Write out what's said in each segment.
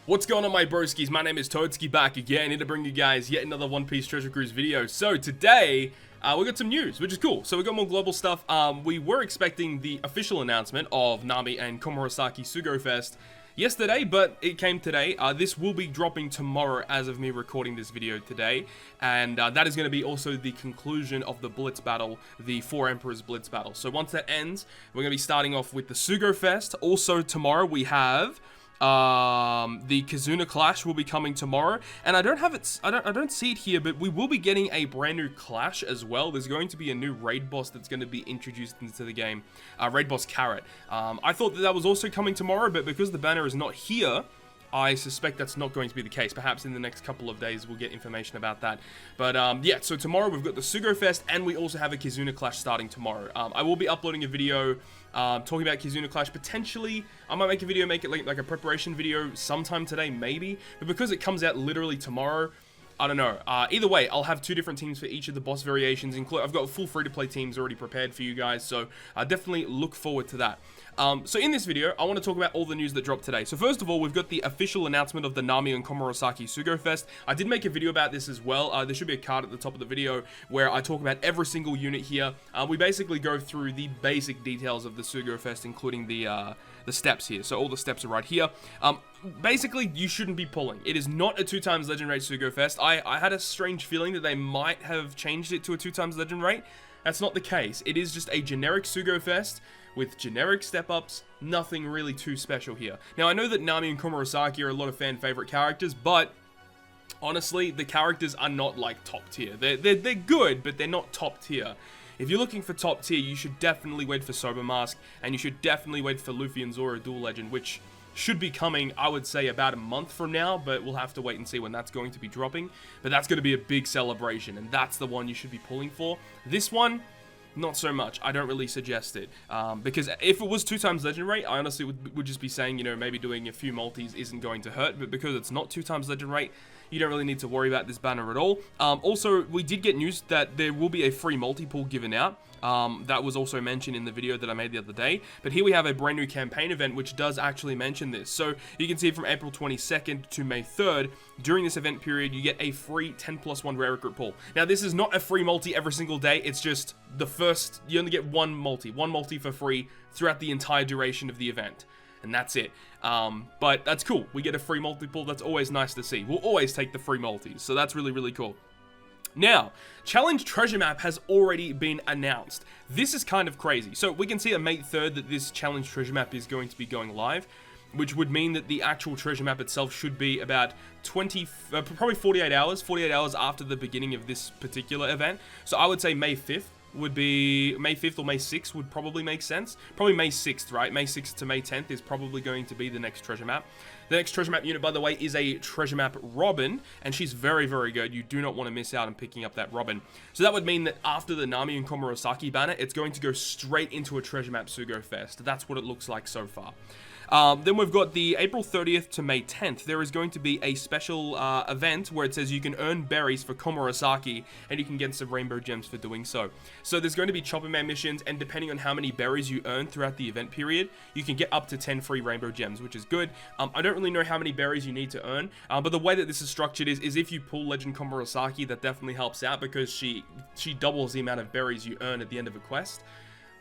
What's going on, my broskiis? My name is Toadskii, back again here to bring you guys yet another One Piece Treasure Cruise video. So today, we got some news, which is cool. So we got more global stuff. We were expecting the official announcement of Nami and Komurasaki Sugo Fest yesterday, but it came today. This will be dropping tomorrow as of me recording this video today. And that is going to be also the conclusion of the Blitz battle, the Four Emperors Blitz battle. So once that ends, we're going to be starting off with the Sugo Fest. Also tomorrow we have the Kizuna Clash will be coming tomorrow, and I don't see it here, but we will be getting a brand new clash as well. There's going to be a new raid boss that's going to be introduced into the game, raid boss Carrot. I thought that was also coming tomorrow, but because the banner is not here, I suspect that's not going to be the case. Perhaps in the next couple of days we'll get information about that. But yeah, so tomorrow we've got the Sugo Fest, and we also have a Kizuna Clash starting tomorrow. I will be uploading a video talking about Kizuna Clash. Potentially, I might make a video, make it like a preparation video sometime today, maybe. But because it comes out literally tomorrow, I don't know. Either way, I'll have two different teams for each of the boss variations. I've got full free-to-play teams already prepared for you guys, so definitely look forward to that. So in this video, I want to talk about all the news that dropped today. So first of all, we've got the official announcement of the Nami and Komurasaki Sugo Fest. I did make a video about this as well. There should be a card at the top of the video where I talk about every single unit here. We basically go through the basic details of the Sugo Fest, including the steps here. So all the steps are right here. Basically, you shouldn't be pulling. It is not a 2x legend rate Sugo Fest. I had a strange feeling that they might have changed it to a 2x legend rate. That's not the case. It is just a generic Sugo Fest with generic step-ups, nothing really too special here. Now, I know that Nami and Komurasaki are a lot of fan favorite characters, but honestly, the characters are not like top tier. They're good, but they're not top tier. If you're looking for top tier, you should definitely wait for Sober Mask, and you should definitely wait for Luffy and Zoro Dual Legend, which should be coming, I would say, about a month from now, but we'll have to wait and see when that's going to be dropping. But that's going to be a big celebration, and that's the one you should be pulling for. This one, not so much. I don't really suggest it. Because if it was 2x legend rate, I honestly would just be saying, you know, maybe doing a few multis isn't going to hurt. But because it's not 2x legend rate, you don't really need to worry about this banner at all. Also, we did get news that there will be a free multi-pull given out. That was also mentioned in the video that I made the other day. But here we have a brand new campaign event which does actually mention this. So you can see from April 22nd to May 3rd, during this event period, you get a free 10+1 rare recruit pull. Now, this is not a free multi every single day. It's just the first, you only get one multi for free throughout the entire duration of the event. And that's it. But that's cool. We get a free multi-pull. That's always nice to see. We'll always take the free multis. So that's really, really cool. Now, Challenge Treasure Map has already been announced. This is kind of crazy. So we can see on May 3rd that this Challenge Treasure Map is going to be going live, which would mean that the actual treasure map itself should be about probably 48 hours after the beginning of this particular event. So I would say May 5th would be, May 5th or May 6th would probably make sense. Probably May 6th, right? May 6th to May 10th is probably going to be the next treasure map. The next treasure map unit, by the way, is a treasure map Robin, and she's very, very good. You do not want to miss out on picking up that Robin. So that would mean that after the Nami and Komurasaki banner, it's going to go straight into a treasure map Sugo Fest. That's what it looks like so far. Then we've got the April 30th to May 10th. There is going to be a special event where it says you can earn berries for Komurasaki, and you can get some rainbow gems for doing so. So there's going to be Chopper Man missions, and depending on how many berries you earn throughout the event period, you can get up to 10 free rainbow gems, which is good. I don't really know how many berries you need to earn, but the way that this is structured is if you pull Legend Komurasaki, that definitely helps out because she doubles the amount of berries you earn at the end of a quest.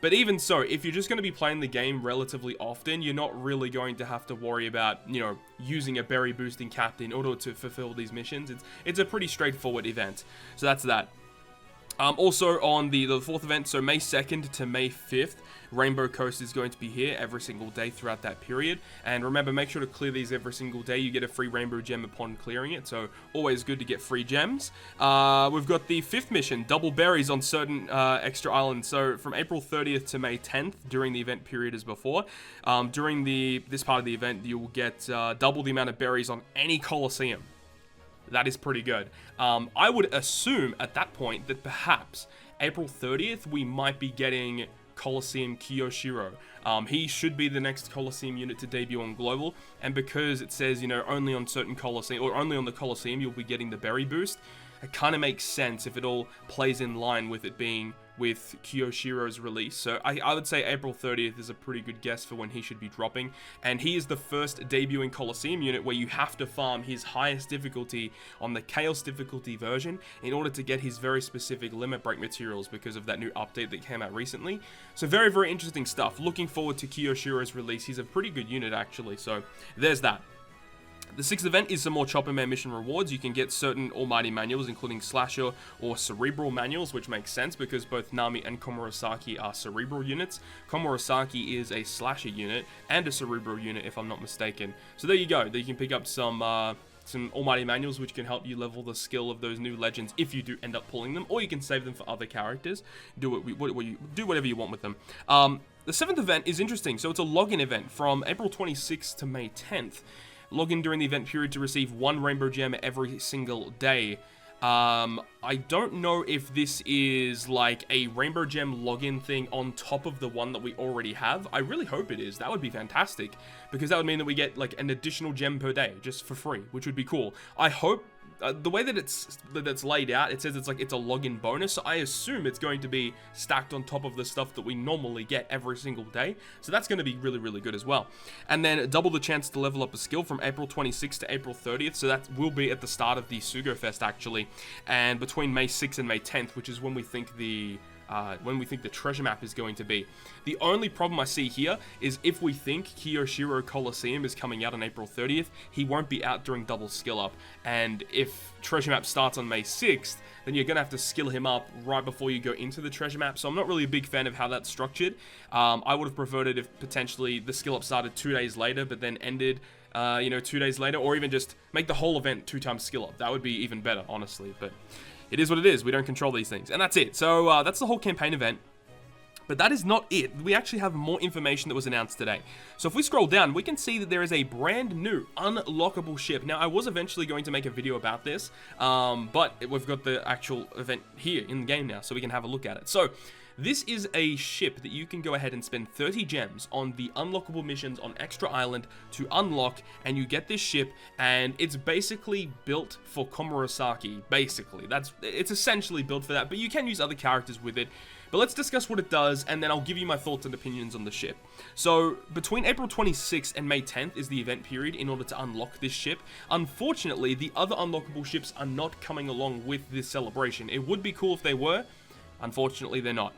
But even so, if you're just going to be playing the game relatively often, you're not really going to have to worry about, you know, using a berry boosting captain in order to fulfill these missions. It's a pretty straightforward event. So that's that. Also on the fourth event, so May 2nd to May 5th, Rainbow Coast is going to be here every single day throughout that period. And remember, make sure to clear these every single day. You get a free rainbow gem upon clearing it, so always good to get free gems. We've got the fifth mission, double berries on certain extra islands. So from April 30th to May 10th, during the event period as before. During this part of the event, you will get double the amount of berries on any Colosseum. That is pretty good. I would assume at that point that perhaps April 30th, we might be getting Colosseum Kiyoshiro. He should be the next Colosseum unit to debut on Global, and because it says, you know, only on certain Colosseum, or only on the Colosseum, you'll be getting the berry boost, it kind of makes sense if it all plays in line with it being with Kyoshiro's release. So I would say April 30th is a pretty good guess for when he should be dropping. And he is the first debuting Colosseum unit where you have to farm his highest difficulty on the Chaos difficulty version in order to get his very specific limit break materials because of that new update that came out recently. So very, very interesting stuff. Looking forward to Kyoshiro's release. He's a pretty good unit actually. So there's that. The 6th event is some more Chopper Man mission rewards. You can get certain Almighty manuals, including Slasher or Cerebral manuals, which makes sense because both Nami and Komurasaki are Cerebral units. Komurasaki is a Slasher unit and a Cerebral unit, if I'm not mistaken. So there you go. You can pick up some Almighty manuals, which can help you level the skill of those new legends if you do end up pulling them, or you can save them for other characters. Do whatever you want with them. The 7th event is interesting. So it's a login event from April 26th to May 10th. Log in during the event period to receive 1 rainbow gem every single day. I don't know if this is like a rainbow gem login thing on top of the one that we already have. I really hope it is. That would be fantastic because that would mean that we get like an additional gem per day just for free, which would be cool. I hope the way that it's laid out, it says it's a login bonus, so I assume it's going to be stacked on top of the stuff that we normally get every single day, so that's going to be really, really good as well. And then double the chance to level up a skill from April 26th to April 30th, so that will be at the start of the Sugo Fest actually, and between May 6th and May 10th, which is when we think the treasure map is going to be. The only problem I see here is if we think Kyoshiro Colosseum is coming out on April 30th, he won't be out during double skill up. And if treasure map starts on May 6th, then you're going to have to skill him up right before you go into the treasure map. So I'm not really a big fan of how that's structured. I would have preferred it if potentially the skill up started 2 days later, but then ended 2 days later, or even just make the whole event 2 times skill up. That would be even better, honestly. But it is what it is. We don't control these things. And that's it. So that's the whole campaign event. But that is not it. We actually have more information that was announced today. So if we scroll down, we can see that there is a brand new unlockable ship. Now, I was eventually going to make a video about this, but we've got the actual event here in the game now, so we can have a look at it. So this is a ship that you can go ahead and spend 30 gems on the unlockable missions on Extra Island to unlock, and you get this ship, and it's basically built for Komurasaki, basically. It's essentially built for that, but you can use other characters with it. But let's discuss what it does, and then I'll give you my thoughts and opinions on the ship. So, between April 26th and May 10th is the event period in order to unlock this ship. Unfortunately, the other unlockable ships are not coming along with this celebration. It would be cool if they were. Unfortunately, they're not.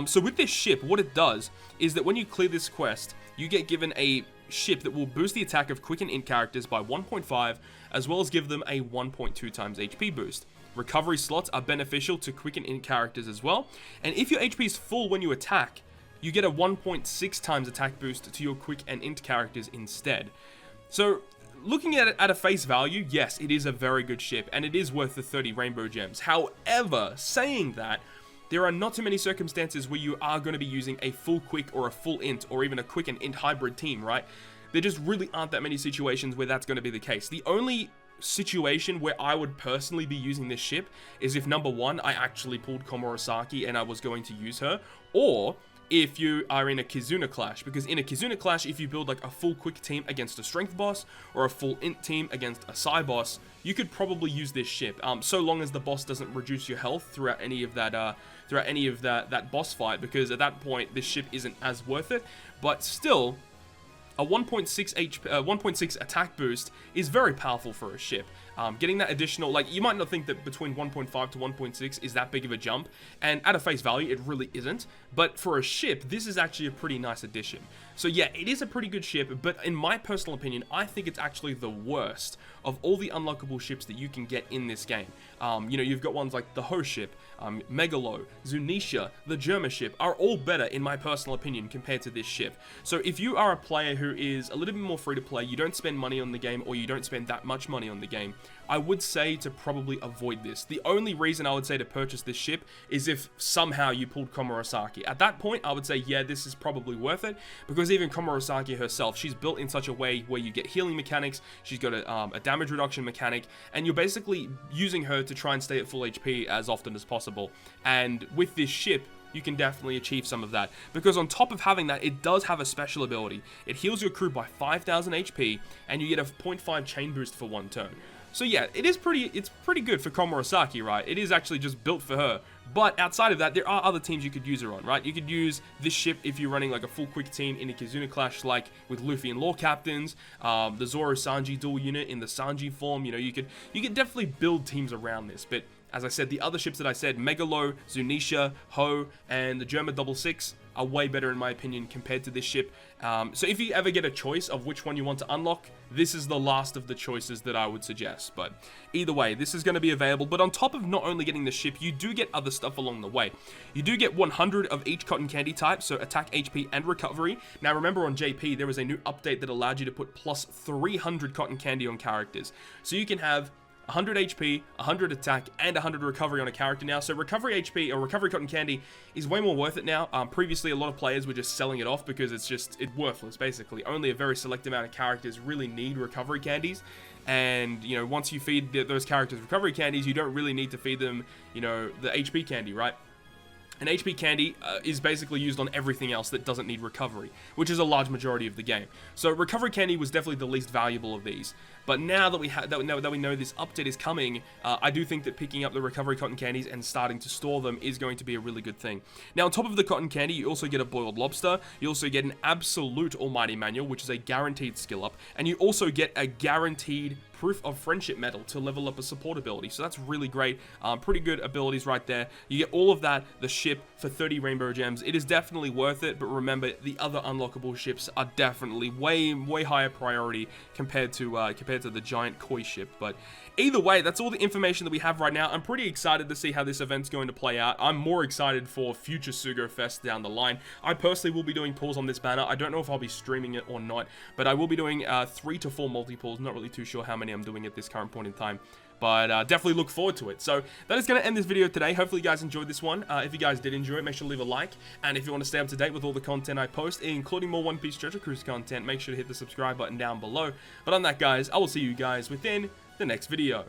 So with this ship, what it does is that when you clear this quest, you get given a ship that will boost the attack of quick and int characters by 1.5, as well as give them a 1.2 times HP boost. Recovery slots are beneficial to quick and int characters as well, and if your HP is full when you attack, you get a 1.6 times attack boost to your quick and int characters instead. So, looking at it at a face value, yes, it is a very good ship, and it is worth the 30 rainbow gems. However, saying that, there are not too many circumstances where you are going to be using a full quick or a full int, or even a quick and int hybrid team, right? There just really aren't that many situations where that's going to be the case. The only situation where I would personally be using this ship is if, number one, I actually pulled Komurasaki and I was going to use her, or if you are in a Kizuna clash, because in a Kizuna clash, if you build like a full quick team against a strength boss or a full int team against a psi boss, you could probably use this ship, so long as the boss doesn't reduce your health throughout any of that boss fight, because at that point this ship isn't as worth it. But still, a 1.6 attack boost is very powerful for a ship. Getting that additional, like, you might not think that between 1.5 to 1.6 is that big of a jump, and at a face value, it really isn't, but for a ship, this is actually a pretty nice addition. So yeah, it is a pretty good ship, but in my personal opinion, I think it's actually the worst of all the unlockable ships that you can get in this game. You've got ones like the Ho ship, Megalo, Zunisha, the Germa ship are all better in my personal opinion compared to this ship. So if you are a player who is a little bit more free to play, you don't spend money on the game, or you don't spend that much money on the game, I would say to probably avoid this. The only reason I would say to purchase this ship is if somehow you pulled Komurasaki. At that point, I would say, yeah, this is probably worth it, because even Komurasaki herself, she's built in such a way where you get healing mechanics, she's got a damage reduction mechanic, and you're basically using her to try and stay at full HP as often as possible. And with this ship, you can definitely achieve some of that, because on top of having that, it does have a special ability. It heals your crew by 5,000 HP, and you get a 0.5 chain boost for 1 turn. So yeah, it's pretty good for Komurasaki, right? It is actually just built for her. But outside of that, there are other teams you could use her on, right? You could use this ship if you're running like a full quick team in a Kizuna Clash, like with Luffy and Law Captains, the Zoro Sanji dual unit in the Sanji form. You know, you could definitely build teams around this. But as I said, the other ships that I said, Megalo, Zunisha, Ho, and the Germa 66 are way better in my opinion compared to this ship. So if you ever get a choice of which one you want to unlock, this is the last of the choices that I would suggest. But either way, this is going to be available. But on top of not only getting the ship, you do get other stuff along the way. You do get 100 of each cotton candy type, so attack, HP, and recovery. Now remember on JP, there was a new update that allowed you to put plus 300 cotton candy on characters. So you can have 100 HP, 100 attack, and 100 recovery on a character now. So recovery HP, or recovery cotton candy, is way more worth it now. Previously, a lot of players were just selling it off because it's worthless, basically. Only a very select amount of characters really need recovery candies. And, you know, once you feed those characters recovery candies, you don't really need to feed them, you know, the HP candy, right? And HP candy is basically used on everything else that doesn't need recovery, which is a large majority of the game. So recovery candy was definitely the least valuable of these. But now that we know this update is coming, I do think that picking up the recovery cotton candies and starting to store them is going to be a really good thing. Now, on top of the cotton candy, you also get a boiled lobster. You also get an absolute almighty manual, which is a guaranteed skill up, and you also get a guaranteed proof of friendship medal to level up a support ability. So that's really great. Pretty good abilities right there. You get all of that, the ship, for 30 rainbow gems. It is definitely worth it, but remember, the other unlockable ships are definitely way higher priority compared to the giant koi ship. But either way, that's all the information that we have right now. I'm pretty excited to see how this event's going to play out. I'm more excited for future Sugo Fest down the line. I personally will be doing pulls on this banner. I don't know if I'll be streaming it or not, but I will be doing 3 to 4 multi-pulls. Not really too sure how many I'm doing at this current point in time, but definitely look forward to it. So that is going to end this video today. Hopefully you guys enjoyed this one. If you guys did enjoy it, make sure to leave a like, and if you want to stay up to date with all the content I post, including more One Piece Treasure Cruise content, make sure to hit the subscribe button down below. But on that, guys, I will see you guys within the next video.